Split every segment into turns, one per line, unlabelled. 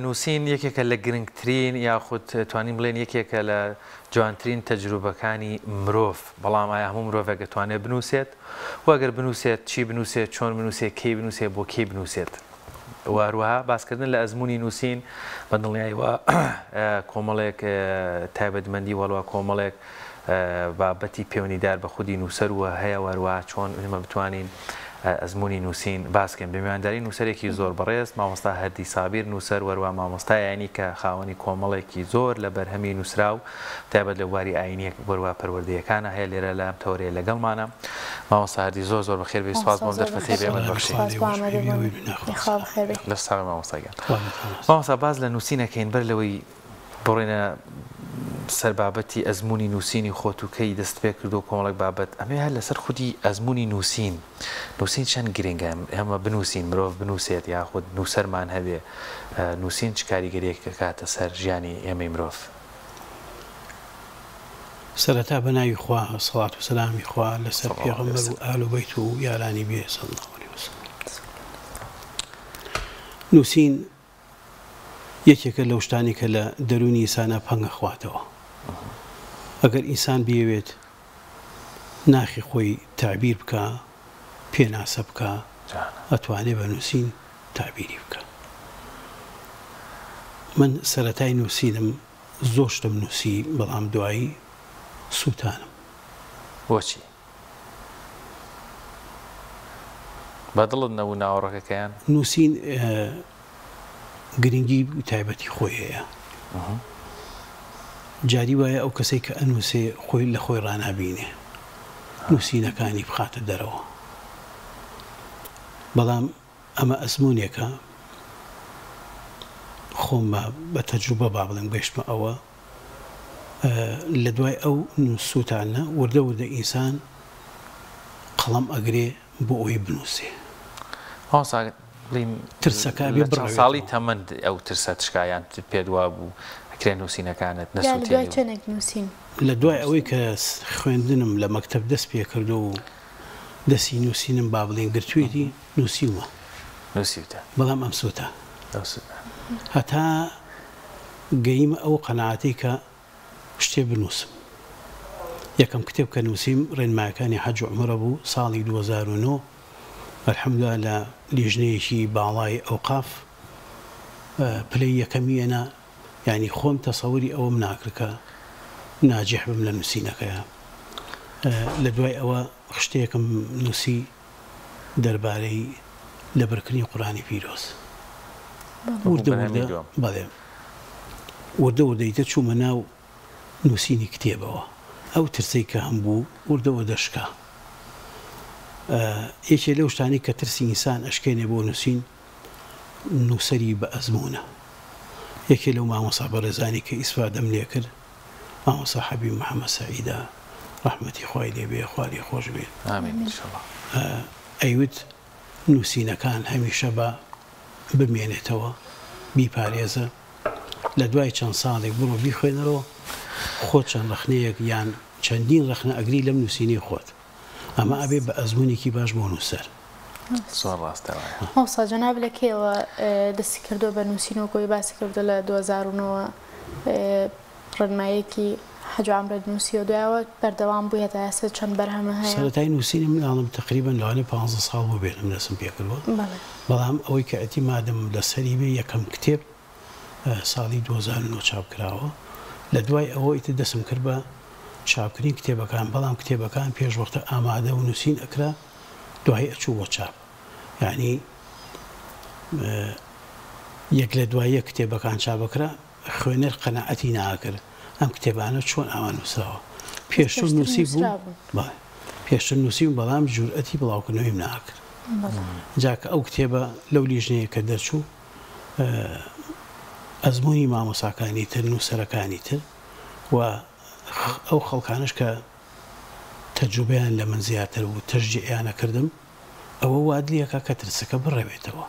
نووسین یەکێکە لە گرنگترین یاخود توانین بڵێن یەکێکە لە جوانترین تەجروبەکانی مرۆڤ، بەڵام ئایا هەموو مرۆڤێک دەتوانێت بنووسێت و ئەگەر بنووسێت چی بنووسێت، چۆن بنووسێت، کەی بنووسێت، بۆ کەی بنووسێت. واروها باسکردن لە ئەزمموی نووسین بە دڵنیاییەوە کۆمەڵێک تایبەتمەندی وەڵوا کۆمەڵێک بابەتی پەیوەندیدار بە خودی نووسەروە هەیە، واروها چۆن ئێمە بتوانین ئەزمموی نووسین باسکەن. بە میوانداری نووسەرێکی زۆر بەڕێز مامۆستا هەردی سابیر نووسەر، وەروە مامۆستایانی کە خاوەنی کۆمەڵێکی زۆر لە بەرهەمی نووسراو تایبەت لە بواری ئاینیەک وەروە پەروەردەیەکانە هەیە لێرە لە ئەم تەورەیە لەگەڵمانە. مامۆستا هەردی زۆر زۆر بەخێر بێ، سوپاس بۆم دەرفەتەی بێمە بەخشی لە ساڵی مامۆستاگەن. مامۆستا باز لە نووسینەکەین بەر لەوەی بڕێنە سەربابەتی ئەزمموی نووسینی خۆتوکەی دەست پێ کردو کۆمەڵک بابەت ئەمێ هەر لەسەر خودی ئەزمموی نووسین چەند گرنگە ئێمە بنووسین، مرۆڤ بنووسێت یاخود نووسەرمان هەبێ، نووسین چ کاریگەریەک کاتە سەر ژیانی ئێمەی مرۆڤ؟
سەرەتا بەناوی خوا سەڵات و سەلامی خوا لەسەر پێغەمبەر و ئال و بەیت و یارانی بێ صلی الله علیه وسلم. نووسین یەکێکە لەو شتانی کە لە دەرونی ئینسانە پەنگە خواتەوە. ئەگەر ئینسان بێوێت ناخی خۆی تعبیر بکە، پێناسە بکە، ئەتوانێت بە نووسین تعبیری بکە. من سەرەتای نووسینم زۆر شتم نووسی، بەڵام دوایی سووتانم.
بۆچی؟ بەدڵت نەبوو ناوەڕەکەکەیان؟ نووسین
گرنگی تایبەتی خۆی هەیە. جاری وایە ئەو کەسێک کە ئەنووسێ خۆی لە خۆی ڕانابینێ، نووسینەکانی بخاتە دەرەوە. بەڵام ئەمە ئەزمموونێکە خۆم بە تەجروبە با بڵێم گەشتمە ئەوە لە دوای ئەو سووتانە وردە وردە ئینسان قەڵەم ئەگرێ بۆ ئەوی بنووسێ.
ترسەکە بێ ساڵی تەمەند ئەو ترسە تشکایان پێدوا بوو ئەکرێن نووسینەکانت
نووسین
لە دوای ئەوەی کە خوێندنم لە مەکتەب دەست پێ کردو و دەستی نووسینم با بڵێن گرتوویەتی نووسیومە، بەڵام ئەم سووتە هەتا گەیمە ئەو قەناعەتی کە شتێ بنووسم. یەکەم کتێب کە نووسیم ڕێنمایەکانی حەج و عومرە بوو ساڵی 2009. الحەمدولیلا لە لیژنەیەکی باڵای ئەوقاف پلەی یەکەمیەنە، یعنی خۆم تەسەووری ئەوەم ناکرد کە ناجح بم لە نووسینەکەیە. لە دوای ئەوە شتێکم نووسی دەربارەی لەبەرکردنی قورئانی پیرۆز. بەڵێ وردە وردەیتە چوومە ناو نووسینی کتێبەوە، ئەو ترسەی کە هەم بوو وردە وردەشکا. یەکێ لەو شتانی کە ترسی ئینسان ئەشکێنێ بۆ نووسین نووسەری بە ئەزمموونە. یەکێ لەو مامۆستا بەڕێزانی کە ئیسفادەم لێ کرد مامۆستا حەبیب محەممەد سەعیدە ڕەحمەتی خوای لێ بێ، خوای خۆش بێ، ئەیوت نووسینەکان هەمیشە بە بمێنێتەوە، بیپارێزە، لە دوای چەند ساڵێک بڕۆ بیخوێنەرەوە، خۆت چەند ڕەخنەیەک یان چەندین ڕەخنە ئەگری لەم نووسینی خۆت، ئەمە ئەبێ بە ئەزمموونێکی باش بۆ نووسەر.
زۆر ڕاستەوە.
مامۆستا جەناب لە کێوە دەستی کردو بە نووسینەوەی باسی کردو لە 2009 ڕێنمایەکی حەج و عومرە نووسی و دوایەوە بەردەوام بوو هێتا ئێستا چەند بەرهەمە هەیە؟
سەرەتای نووسینی مناڵم تقریبەن لەوانەیە 15 ساڵ بوو بێنم دەستم پێ کردووە، بەڵام ئەوەی کە ئەتیمادم لەسەری بێ یەکەم کتێب ساڵی 2009 چاپ کراوە. لە دوای ئەوە ئیتر دەستم کرد بە چاپکردنی کتێبەکان، بەڵام کتێبەکان پێش وەختە ئامادە و نووسین ئەکرا، دوای ئەچوو بۆ چاپ. یعنی یەک لە دواییە کتێبەکان چاپەکرا خوێنەر قەناعەتی ناکرد ئەم کتێبانە چۆن ئاوان نووسراوە. پێشتر نووسی بوو، پێشتر نووسی بوو، بەڵام جورئەتی بڵاوکردنەوەیم ناکرد. جاکە ئەو کتێبە لەو لیژنەیە کە دەرچوو ئەزمموی مامۆساکانی تر، نووسەرەکانی تر و ئەو خەڵکانش کە تەجروبەیان لە من زیاتر و تەشجیعیانە کردم، ئەوە وادلیەکە کە ترسەکە بڕێوێتەوە.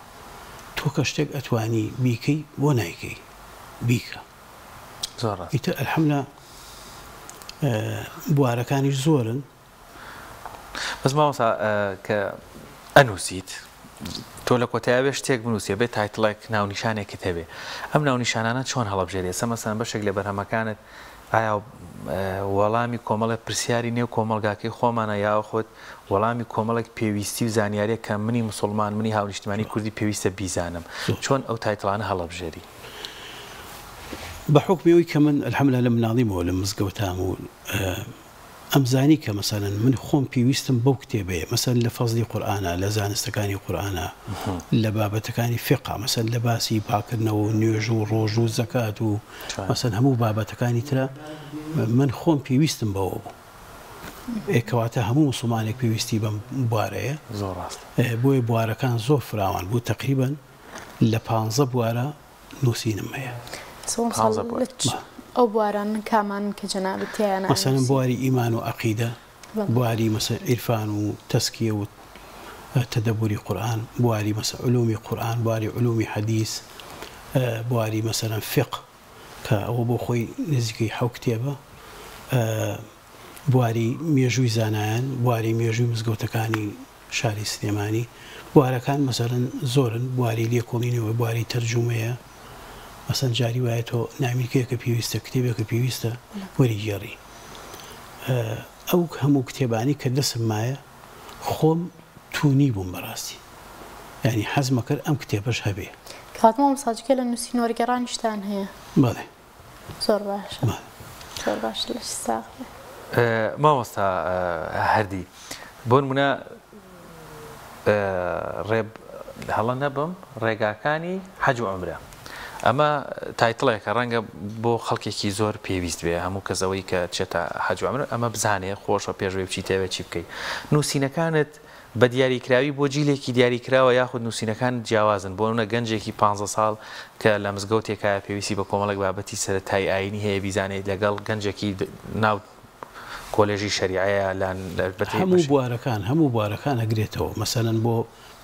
تۆ کە شتێک ئەتوانی بیکەی بۆ نایکەی بیکە. ئیتر ئەلحەمدولیلا بوارەکانیش زۆرن.
بەس مامۆستا کە ئەنووسیت تۆ لە کۆتاییە شتێک بنووسێ بێت تایتڵێک ناونیشانێکت هەبێ ئەم ناونیشانانە چۆن هەڵەبژێرێ مەسەڵەن بەشێک لە بەرهەمەکانت ئایا وەڵامی کۆمەڵێک پرسیاری نێو کۆمەلگاکەی خۆمانە یا خۆت وەڵامی کۆمەڵێک پێویستی و زانیاریە کە منی مسلمان منی هاونیشتمانی کوردی پێویستە بیزانم چۆن ئەو تایتڵانە هەڵەبژێری
بە حکمەوەی کە من الحەمدلله لە مناڵیمەوە لە مزگەوتام و ئەمزانی کە مەسەلەن من خۆم پێویستم بەو کتێبەیە مەسەن لە فەزلی قورئانە لە زانستەکانی قورئانە لە بابەتەکانی فقه مەسەن لە باسی پاکردنەوە و نوێژ و ڕۆژ و زەکات و مەسەن هەموو بابەتەکانی ترە من خۆم پێویستم بەوە بوو ئێکەواتە هەموو مسلمانێک پێویستی بەم بوارەیە
زۆر ڕاست
بۆیە بوارەکان زۆر فراوان بوو تقریبا لە 15 بوارە نووسینم هەیە
ئەو بواران کامان کە جەنابەت تیانە
مەسەلەن بواری ئیمان و عەقیدە بواری مەسەلەن عیرفان و تەسکیە و تەدەبوری قورئان بواری مەسەلەن علومی قورئان بواری علومی حەدیث بواری مەسەلەن فقه کە ئەوە بۆ خۆی نزیکەی 7 کتێبە بواری مێژووی زانایان بواری مێژووی مزگەوتەکانی شاری سلێمانی بوارەکان مەسەلەن زۆرن بواری لێکۆڵینەوە بواری تەرجومەیە مەسەن جاری وایە تۆ نامیرکەیەکە پێویستە کتێبێکە پێویستە وەریگێڕی ئەو هەموو کتێبانی کە دەسم مایە خۆم توونی بووم بەڕاستی یعنی حەزمە کرد ئەم کتێبەش هەبێ
کاتمە مەساجەکە لە نووسین وەرگێڕانیشتان هەیە
بەڵێ
زۆر باشە زۆر باش لەش ساغ
مامۆستا هەردی بۆ نمونە هەڵە نەبم ڕێگاکانی حەج و عومرە ئەمە تایتڵێکە ڕەنگە بۆ خەڵکێکی زۆر پێویست بێ هەموو کەسەوەی کە چێتە حەج و عومرە ئەمە بزانێ خۆشە پێشوێ بچیتەوە چی بکەیت نووسینەکانت بە دیاریکراوی بۆ جیلێکی دیاریکراوە یاخود نووسینەکان جیاوازن بۆ نمونە گەنجێکی 15 ساڵ کە لە مزگەوتێکە پێویستی بە کۆمەڵێک بابەتی سەرەتایی ئاینی هەیە بیزانێت لەگەڵ گەنجێکی ناو کۆلێژی شەریعەیە
هەموو بوارەکان ئەگرێتەوە مەسەلەن بۆ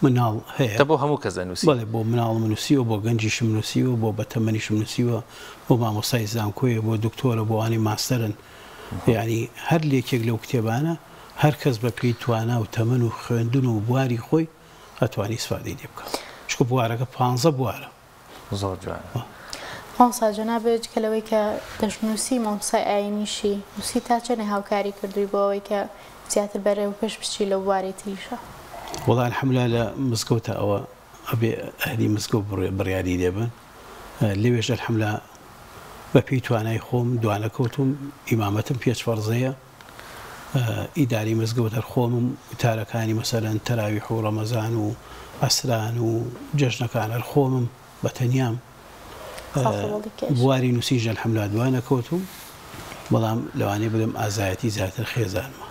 مناڵ هەیە
بۆ هەموو کەس نووسی
بەڵێ بۆ مناڵم نووسیوە بۆ گەنجیشم نووسیوە بۆ بەتەمەنیشم نووسیوە بۆ مامۆستای زانکۆیە بۆ دکتۆرە بۆ وانی ماستەرن یعنی هەر لێکێک لەو کتێبانە هەر کەس بە پێی توانا و تەمەن و خوێندن و بواری خۆی ئەتوانی سوادەی لێ بکات چکە بوارەکە 15 بوارە
زۆر جوانە
مامۆستا جەنابەت کە لەوەی کە دەژنووسی مامۆستای ئاینیشی نووسی تا چەنێ هاوکاری کردووی بۆ ئەوەی کە زیاتر بەرەو پێش بچی لەو بواری تریشە
وەڵا الحەمدوللا لە مزگەوتە ئەوە ئەبێ ئەهلی مزگەوت بڕیاری لێبن لەوێژ الحەمدوللا بە پێی توانای خۆم دوانەکەوتم ئیمامەتم پێچ فەرزەیە ئیداری مزگەوت هەرخۆمم وتارەکانی مەسەلەن تەراویح و ڕەمەزان و ئەسران و جەژنەکان هەرخۆمم بە تەنیام بواری نووسیژ الحەمدوللا دوانەکەوتم بەڵام لەوانەیە بڵێم ئازایەتی زیاتر خێزانمە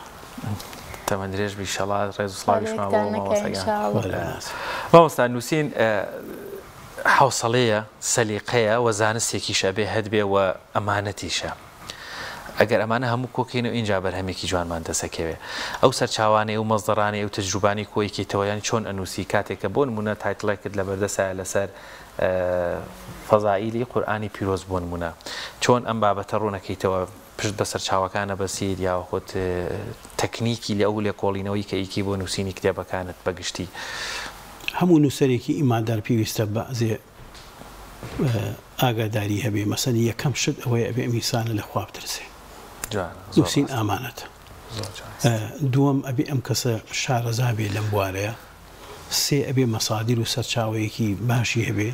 تەمەند درێژ بیشەڵات ڕێز و سڵاویشمامۆستا نووسین حوسڵەیە سەلیقەیە و زانستێکیشە بێ هەدبێ و ئەمانەتیشە ئەگەر ئەمانە هەموو کۆکەینەوە اینجا بەرهەمێکی جوانمان دەسەکەوێ ئەو سەرچاوانەی و مەزدەڕانەی و تەجروبانی کۆیکیتەوەیان چۆن ئەنووسی کاتێککە بۆ نمونە تایتڵێکت لە بەردەسایە لەسەر فەزائیلی قورئانی پیرۆز بۆ نمونە چۆن ئەم بابەتە ڕوونەکەیتەوە پشت بە سەرچاوەکانە بەسیر یا خۆت تەکنیکی لە ئەو لێکۆڵینەوەی کە ئیکی بۆ نووسینی کتێبەکانت بەگشتی
هەموو نووسەرێکی ئیماندار پێویستە بەعزێ ئاگاداری هەبێ مەسەن یەکەم شت ئەوەی ئەبێ ئەمیسانە لە خوا بترسێ نووسین ئامانەتە دووەم ئەبێ ئەم کەسە شارەزا بێ لەم بوارەیە سێ ئەبێ مەسادیر و سەرچاوەیەکی باشی هەبێ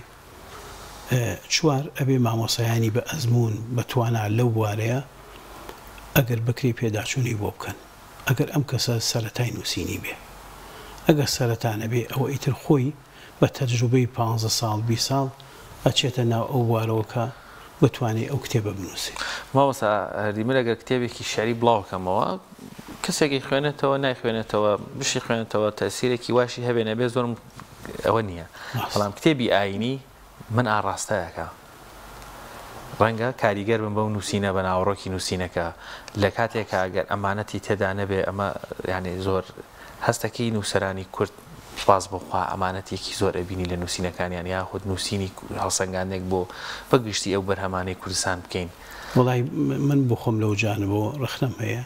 چوار ئەبێ مامۆسایانی بە ئەزمون بەتوانە لەو بوارەیە ئەگەر بکرێ پێداچوونی بۆ بکەن ئەگەر ئەم کەسە سەرەتای نووسینی بێ ئەگەر سەرەتانە بێ ئەوە ئیتر خۆی بە تەجروبەی 15 ساڵ 20 ساڵ ئەچێتە ناو ئەو بوارەوەکە بتوانێت ئەو کتێبە بنووسێ
مامۆستا هەردیمەر ئەگەر کتێبێکی شعری بڵاوکەمەوە کەسێکی خوێنێتەوە نایخوێنێتەوە بشی خوێنێتەوە تەسیرێکی واشی هەبێ نەبێ زۆرم ئەوە نییە بەڵام کتێبی ئاینی من ئاڕاستەیەکە ڕەنگە کاریگەر بم بەو نووسینە بە ناوەڕۆکی نووسینەکە لە کاتێکە ئەگەر ئەمانەتی تێدا نەبێ ئەمە یعنی زۆر هەستەکەی نووسەرانی کورد باز بخوا ئەمانەتێکی زۆر ئەبینی لە نووسینەکانیان یاخود نووسینی هەڵسەنگانێک بۆ بەگشتی ئەو بەرهەمانەی کوردستان بکەین
وڵای من بخۆم لەو جانبەوە ڕخنەم هەیە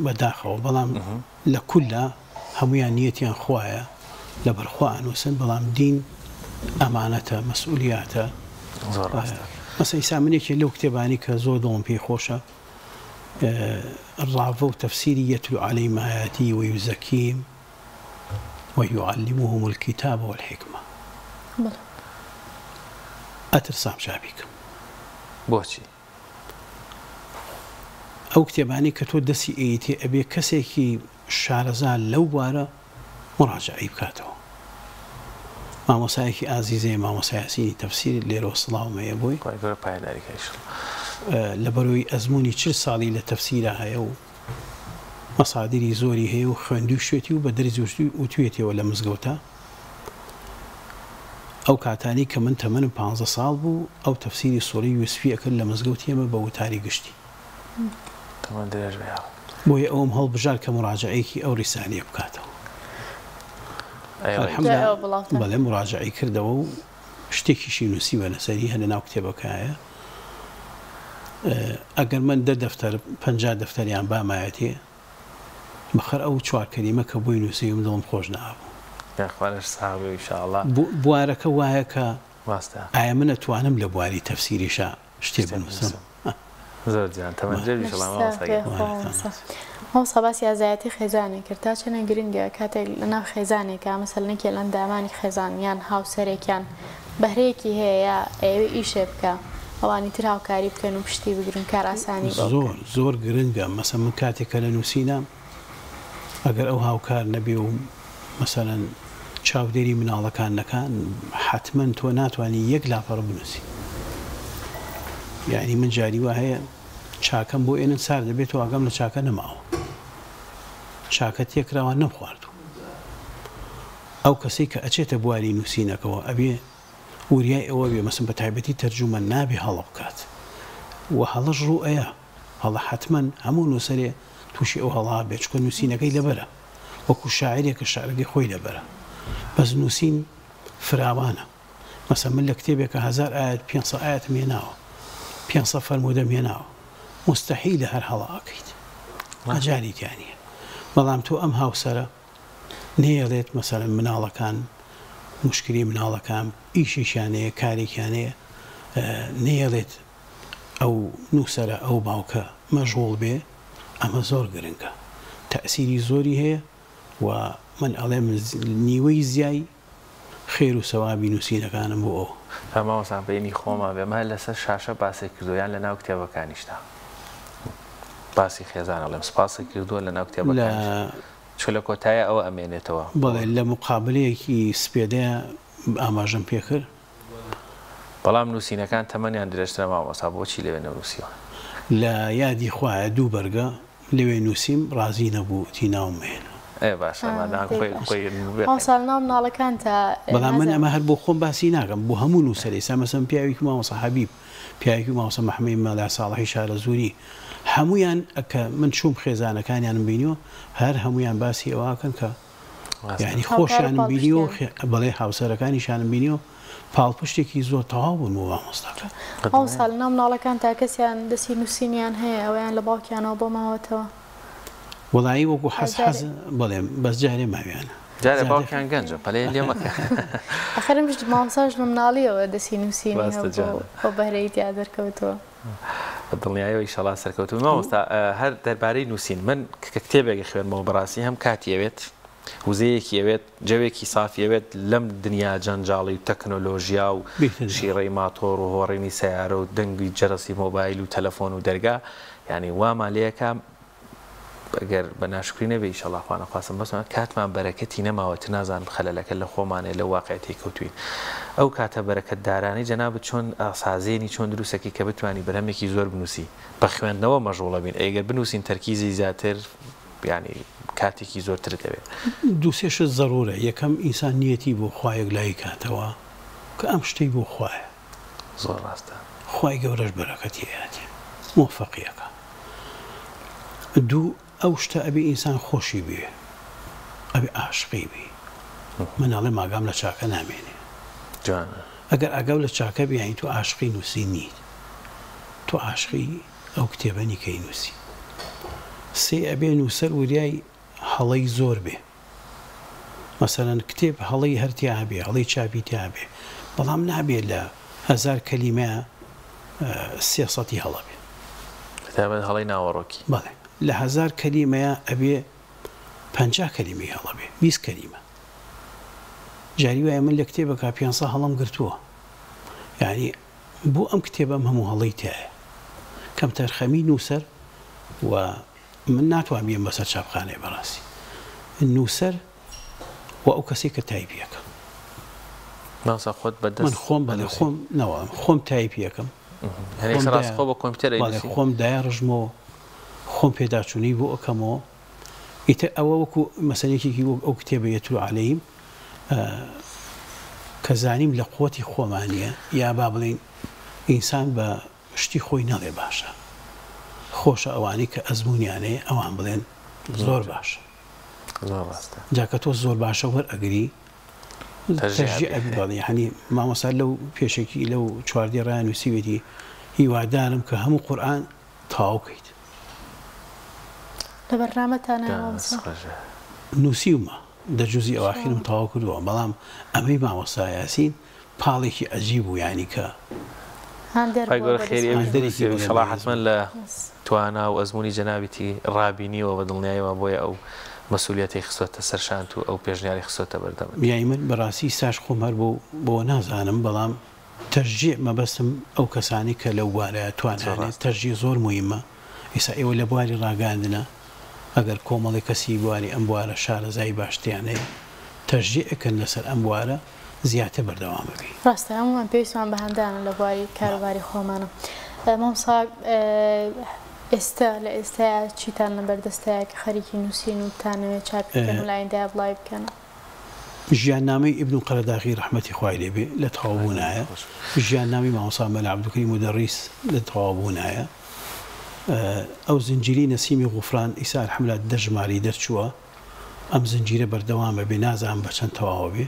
بەداخەوە بەڵام لە کولە هەمویان نیەتیان خوایە لە بەرخوا ئەنووسن بەڵام دین ئەمانەتە مەسئولیاتە مەسە ئیسا منێکی لەو کتێبانی کە زۆر دڵم پێی خۆشە الرافە و تەفسیری يتلو عليهم آياته ويزكيهم ويعلمهم الكتاب والحكمة ئەترسام چاپیکەم
بۆچی
ئەو کتێبانی کە تۆ دەستی ئەیتێ ئەبێ کەسێکی شارەزار لەو بوارە مراجعەی بکاتەوە مامۆسایەکی ئازیزەیە مامۆسایەسینی تەفسیری لێرە سڵاومەیە بۆی لە بەرۆی ئەزمموی 40 ساڵی لە تەفسیرە هەیە و مەسادری زۆری هەیە و خوێندوی شوێتی و بە دەرزی وتوێتەوە لە مزگەوتە ئەو کاتانی کە من تەمەنم 15 ساڵ بوو ئەو تەفسیری سوڕەی یوسفی ئەکرد لە مزگەوتی ئێمە بە وتاری گشتی بۆیە ئەوم هەڵبژار کە مراجعەیەکی ئەو ڕیسانیە بکاتەوە بەڵێ مراجعی کردەوە و شتێکیشی نووسیوە لەسەری هەنە ناو کتێبەکایە ئەگەر من 50 دەفتەریان بامایەتێ بەخەر ئەو 4 کەلیمە کە بۆی نووسیم دڵم خۆش نابوو بوارەکە وایە کە ئایا من ئەتوانم لە بواری تەفسیریشە شتێ بنووسم
هەوسە باسی ئازایەتی خێزانێک کرد تا چەنە گرنگە کاتێک لەناو خێزانێکە مەسەلەنێکی لەندامانی خێزانیان هاوسەرێکیان بەهرەیەکی هەیە ئێوە ئیشێ بکە ئەوانی تر هاوکاری بکەن و پشتی بگرن کار ئاسانی
زۆر گرنگە مەسە من کاتێکە لە نووسینە ئەگەر ئەو هاوکار نەبێ و مەسەلەن چاودێری مناڵەکان نەکان حتمما تۆ ناتوانانی یەک لاپەڕ بنووسی یعنی من جاری وە هەیە چاکەم بۆ ئێنن سار دەبێت و ئاگەم لە چاکە نەماوە چاکە تێکراوە نەخواردو ئەو کەسەی کە ئەچێتە بواری نووسینەکەەوە ئەبێ وریای ئەوە بێ مەسم بە تایبەتی تەرجومە نابێ هەڵە بکات و هەڵەش ڕوو ئەیە هەڵە حتمما هەموو نووسەرێ تووشی ئەو هەڵا بێچکە نووسینەکەی لەبەرە وەکو شاعرێکە شاعرەکەی خۆی لەبەرە بەس نووسین فراوانە مەسە من لە کتێبێکە 1000 ئاەت 500 ئاەت مێناوە 500 فەرموودە مێناوە مستحیل هەر هەڵاکەیت ئاجاریتیانە بەڵام تۆ ئەم هاوسەرە نێڵێت مەسەلەن مناڵەکان مشکلی مناڵەکان ئیشیشانەیە کارێکیانەیە نێڵێت ئەو نووسەرە ئەو باوکە مەژغوڵ بێ ئەمە زۆر گرنگە تەئسیری زۆری هەیە و من ئەڵێ نیوەی زیای خێر و سەوابی نووسینەکانم بۆ ئەو
هەماوەسان بینی خۆمان بێمە لەسەر شاشە باسی کردویان لە ناو کتێبەکانیشتا باسی خێزانە لەم سپاسی کردووە لە ناو کتێبەکان چ لە کۆتایە ئەوە ئەمێنێتەوە
بەڵێ لە مقابلەیەکی سپێدەیە ئاماژەم پێکرد
بەڵام نووسینەکان تەمەنیان درێژترە مامۆستا بۆچی لەوێ نەنووسیوە
لە یادی خوایە دوو بەرگە لەوێ نووسیم ڕازی نەبوو تی ناومێن
ساڵ ناو مناڵەکان تا
بەڵام من ئەمە هەر بۆ خۆم باسی ناکەم بۆ هەموو نووسەری سامەسم پیاوێکی مامۆستا حەبیب پیاوێکی مامۆستا مەحمەد مەلا ساڵحی شارە زووری هەمویان کە من چوم خێزانەکانیانم بینیوە هەر هەمویان باسی ئەوواکەن کە یعنی خۆشیانم بینیوە بەڵێ هاوسەرەکانیشانم بینیوە پاڵپشتێکی زۆر تەواو بوون بۆ مامۆستاکە
ئەو ساڵ ناو مناڵەکان تا کەسیان دەستی نووسینیان هەیە ئەویان لە باوکیانەوە بۆ ماوەتەوە
وەڵایی وەکو حەز بڵێم بەس جارێ ماویانە
جارێ باوکیان گەنجە پەلێ لێ مەکە
ئەخرمش مامۆساش لە مناڵیەوە دەستی نووسینی بۆ بەهرەی تیا دەرکەوتەوە
بە دڵنیایەوە ئیشەڵا سەرکەوتوو مامۆستا هەر دەربارەی نووسین من کە کتێبێکی خوێنمەوە بەڕاستی هەم کاتی ئەوێت وزەیەکی ئەوێت جەوێکی سافیەوێت لەم دنیا جەنجاڵی و تەکنۆلۆژیا و شیڕەی ماتۆڕ و هۆڕینی سیارە و دەنگی جەرەسی مۆبایل و تەلەفۆن و دەرگا یعنی وامان لەیەکە ئەگەر بە ناشکری نەبێ ئیشەڵا خوا نەخواستم بەسمان کاتمان بەرەکەتی نەماوەت نازان خەلەلەکە لە خۆمانێ لە واقعەتی کەوتوین ئەو کاتە بەرەکەت دارانی جەنابەت چۆن سازێنی چۆن دروستەکەی کە بتوانی بەرهەمێکی زۆر بنووسی بە خوێندنەوە مەژغوڵە بین ئەگەر بنووسین تەرکیزی زیاتر ینی کاتێکی زۆرتر دەبێت
دووسێشت زەڕورە یەکەم ئینسان نیەتی بۆ خوایەک لای کاتەوە کە ئەم شتەی بۆ خوایە
زۆر ڕاستە
خوای گەورەش بەرەکەتی هەیەێ مۆفەقیەکە دوو ئەو شتە ئەبێ ئینسان خۆشی بێ ئەبێ عاشقی بێ مناڵێ ماگام لە چاکە نامێنێ ئەگەر ئەگەو لە چاکە بیانی تو عاشقی نووسی نیت تو عاشقی ئەو کتێبەنی کەی نووسی سێ ئەبێ نووسەر وریای هەڵەی زۆر بێ مثلا کتێب هەڵی هەرتیا هەبێ هەڵی چاپی تیا هەبێ بەڵام نابێت لە 1000 کەلیمە 300 هەڵە بێ
کتابەت هەڵی ناوەڕۆکی
بەڵێ لە 1000 کەلیمەیە ئەبێ 50 کەلیمەی هەڵە بێ 20 کەلیمە جاری وایە من لە کتێبەکە 500 هەڵم گرتووە یعنی بۆ ئەم کتێبەم هەموو هەڵی تایە کەم تەرخەمی نووسەر و من ناتوان بێم بەسەر چاپخانەی بەڕاستی نووسەر و ئەو کەسێک کە تایپیەکە من خۆم بەڵێ خۆم تایپیەکەم خۆم دایڕژمەوە خۆم پێداچوونی بۆ ئەەکەمەوە ئیتر ئەوە وەکو مەسەلێکی ئەو کتێبە یەتلو عەلەیهیم کە زانیم لە قووەتی خۆمانیە یا با بڵێن ئینسان بە شتی خۆی نەڵێ باشە خۆشە ئەوانەی کە ئەزمونیانەیە ئەوان بڵێن زۆر باشە جاکە تۆ زۆر باشە وەرئەگری تەرجیع ئەبی بەڵێ هەنی مامۆستا لەو پێشێکی لەو چواردی ڕایان نووسیوێتی هیوادارم کە هەموو قورئان تەواو بکەیت
لە بەرنامەتانە
نووسیومە دەجوزی ئەواخیرم تەواو کردووە بەڵام ئەمەی مامۆستا یاسین پاڵێکی عەجیب و یعنی کە
گەورە خێری ئەویشەڵا حتمما لە توانا و ئەزمموی جەنابیتی ڕابینیەوە بە دڵنیایەوە بۆیە ئەو مەسئولیەتی خستۆتە سەرشانت و ئەو پێشنیاری خستۆتە بەردەم
یای من بەڕاستی ساش خۆم هەر بۆ نازانم بەڵام تەرجیع مەبەستم ئەو کەسانی کە لەو بوارەیە توانێت تەرجیع زۆر مهمە ئێستا ئێوە لە بواری ڕاگاندنە ئەگەر کۆمەڵی کەسی بواری ئەم بوارە شارەزای باشتیانەیە تەرجیعەکەن لەسەر ئەم بوارە زیاتر بەردەوام ببی
ڕاستە هەمووان پێویستمان بە هەندانە لە بواری کاروباری خۆمانە مامۆستا ئێستا لە ئێستایا چیتان لە بەردەستەیە کە خەریکی نووسین و بتانەوێت چاپیکەن و لایەندای بڵاوی بکەنە
ژیاننامەی ئیبن قەرەداغی ڕەحمەتی خوای لێبێ لە تەواوبوونایە ژیاننامی مامۆستا مەلا عەبدولکەریم مودەڕیس لە تەواوبوونایە ئەو زنجیری نەسیمی غوفران ئیسا الحەمدلله دەژماری دەرچووە ئەم زنجیرە بەردەوامە بێ نازانم بە چەند تەواوە بێ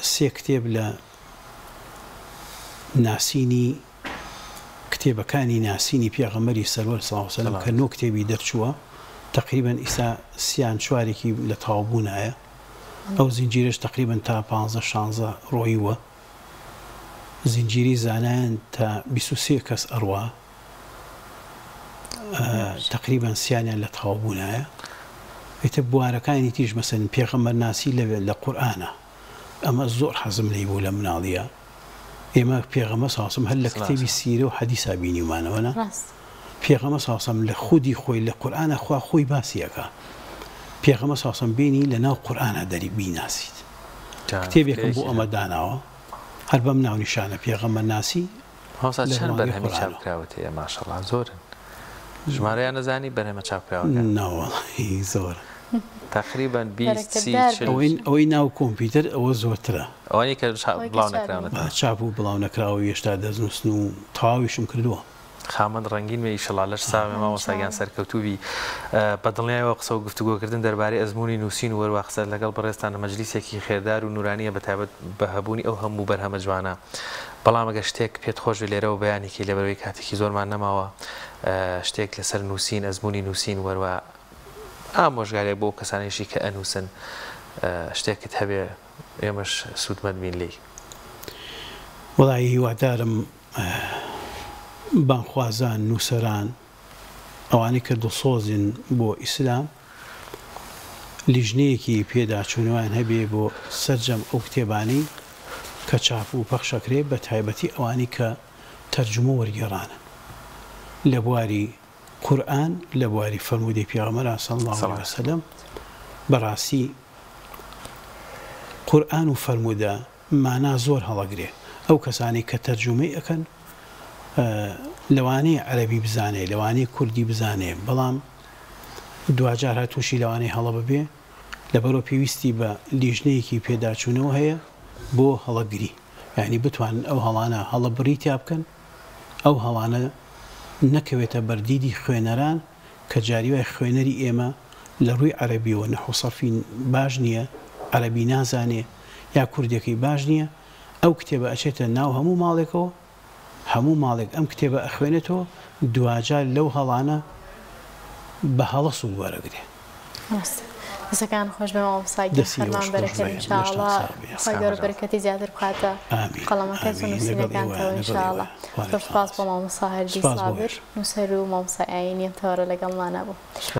3 کتێب لە ناسینی کتێبەکانی ناسینی پێغەمبەری سەرور سڵاو سەلەم کە 9 کتێبی دەرچووە تقریبا ئیسا 3/4 لە تەواوبوونایە ئەو زنجیرەش تقریبا تا 15-16 ڕۆیوە زنجیری زانایان تا 23 کەس ئەڕوا تقریبا سیانیان لە تەواوبوونایە ئێتە بوارەکانی تیژ مەسەن پێغەمبەر ناسی لە قورئانە ئەمە زۆر حەزم لێی بوو لە مناڵیە ئێمە پێغەمبەر ساسم هەر لە کتێبی سیرە و حەدیسا بینیمانەوەنە پێغەمبەر ساسم لە خودی خۆی لە قورئانە خوا خۆی باسیەکە پێغەمبەر ساسم بینی لە ناو قورئانە دەری بیناسیت کتێبێکم بۆ ئەمە داناوە هەر بەم ناونیشانە پێغەمبەر ناسی
چەند بەرهەمی چاپکراوەت هەیە ماشەڵڵا زۆرن ژمارەیان نەزانی بەرهەمە چاپکراوەکە
ناوەڵی زۆر
تقریبا 20
ئەوەی ناو کۆمپیوتەر ئەوە زۆرترە
ئەوەی کە بڵاو نەکراونەوە
چاپ و بڵاو نەکراوە هێشتا دەستنووسن و تەواویشم کردووە
خامەند ڕەنگین وی ئیشەڵا لەش ساوێ مامۆستاگیان سەرکەوتوبی بەدڵنیایەوە قسە و گفتوگۆکردن دەربارەی ئەزمموی نووسین و وەروە قسە لەگەڵ بەڕێستان لە مەجلیسێکی خێردار و نورانیە بەتایبەت بە هەبوونی ئەو هەموو بەرهەمە جوانە بەڵام ئەگە شتێک پێت خۆش لێرەوە بەیانێکی لەبەرەوەی کاتێکی زۆرمان نەماوە شتێک لەسەر نووسین ئەزمموی نووسین وەروە ئامۆژگارێک بۆ کەسانێکی کە ئەنووسن شتێکت هەبێ ئێمەش سوودمەند بین لێی
وەڵی هیوادارم بانخوازان نووسەران ئەوانەی کە دڵسۆزین بۆ ئیسلام لیژنەیەکی پێداچوونەوەیان هەبێ بۆ سەرجەم ئەو کتێبانەی کە چاپ و پەخشەکرێ بە تایبەتی ئەوانی کە تەرجمە وەرگێڕانن لە بواری قورئان لە بواری فەرموودەی پێغەمبەر صلی الله علیه وسلم بەڕاستی قورئان و فەرموودە مانا زۆر هەڵەگرێ ئەو کەسانی کە تەرجمەی ئەکەن لەوانەیە عەرەبی بزانێ لەوانەیە کوردی بزانێ بەڵام دوجار هاتووشی لەوانەیە هەڵە ببێ لەبەرەوە پێویستی بە لیژنەیەکی پێداچوونەوە هەیە بۆ هەڵەگری یعنی بتوانن ئەو هەڵانە هەڵە بڕیتیا بکەن ئەو هەڵانە نەکەوێتە بەردیدی خوێنەران کە جاریوای خوێنەری ئێمە لە ڕووی عەرەبیەوە نەحو سەرفی باش نییە عەرەبی نازانێ یا کوردەکەی باش نییە ئەو کتێبە ئەچێتە ناو هەموو ماڵێکەوە هەموو ماڵێک ئەم کتێبە ئەخوێنێتەوە دوجار لەو هەڵانە بە هەڵە سوود وەرەگرێ
دەسەکان خۆش بە مامۆستاگی فەرمان بەرەکەت ئینشاءڵڵا خۆی گەورە بەرەکەتی زیاتر بکاتە قەڵەمەکەت و نووسینەکانتەوە ئینشاءڵڵا زۆر سوپاس بۆ مامۆستا هەردی سابر نووسەر و مامۆستا ئاینی تەوەرە لەگەڵمانە بوو.